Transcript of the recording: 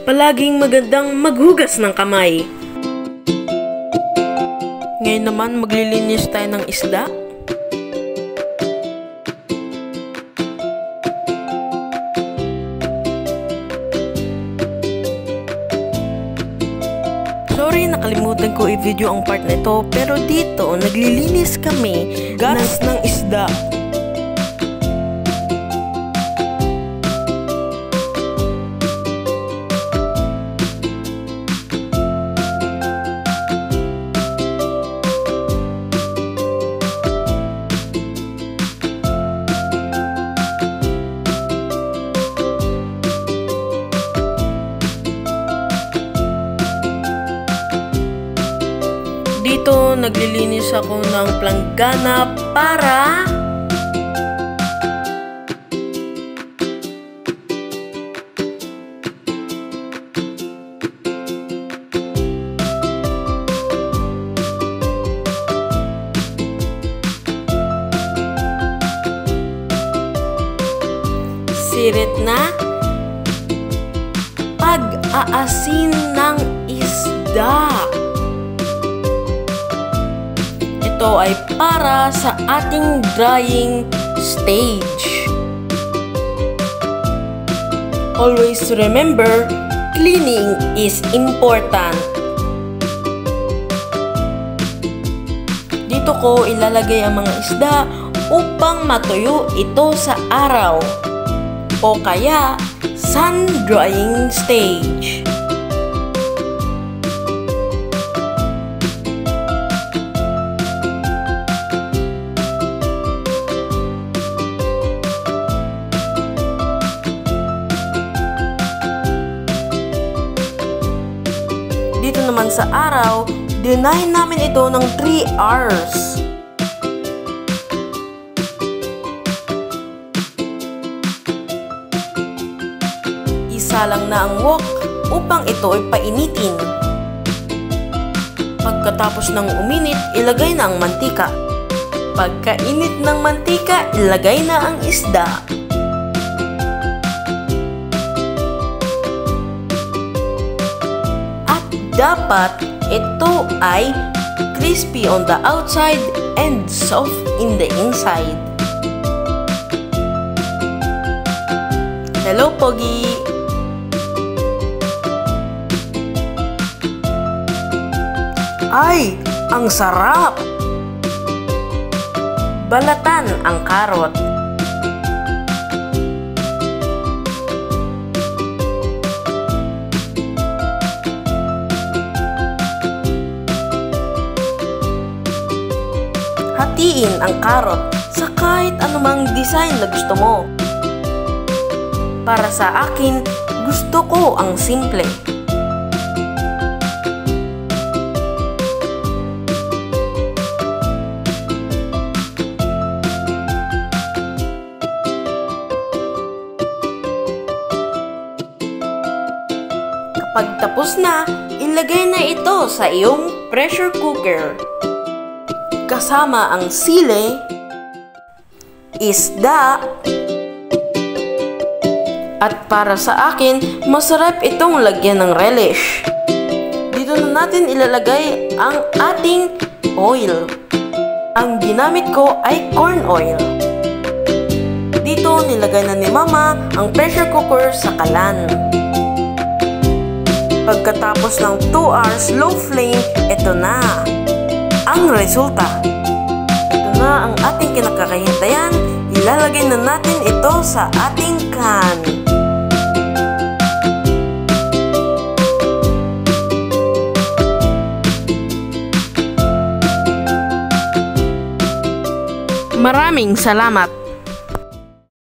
palaging magandang maghugas ng kamay. Ngayon naman maglilinis tayo ng isda. Sorry, nakalimutan ko i-video ang part na ito, pero dito naglilinis kami guts ng isda. Dito, naglilinis ako ng planggana para sirit na pag-aasin ng isda. Ito ay para sa ating drying stage. Always remember, cleaning is important. Dito ko ilalagay ang mga isda upang matuyo ito sa araw o kaya sun drying stage. Dito naman sa araw, dinahin namin ito ng 3 hours. Isa lang na ang wok upang ito ay painitin. Pagkatapos ng uminit, ilagay na ang mantika. Pagkainit ng mantika, ilagay na ang isda. Dapat ito ay crispy on the outside and soft in the inside. Hello, Pogi! Ay, ang sarap! Balatan ang karot. Hatiin ang karot sa kahit anumang design na gusto mo. Para sa akin, gusto ko ang simple. Kapag tapos na, ilagay na ito sa iyong pressure cooker. Kasama ang sili, isda, at para sa akin, masarap itong lagyan ng relish. Dito na natin ilalagay ang ating oil. Ang ginamit ko ay corn oil. Dito nilagay na ni Mama ang pressure cooker sa kalan. Pagkatapos ng 2 hours low flame, ito na ang resulta. Ito na ang ating kinakakahintayan. Ilalagay na natin ito sa ating can. Maraming salamat!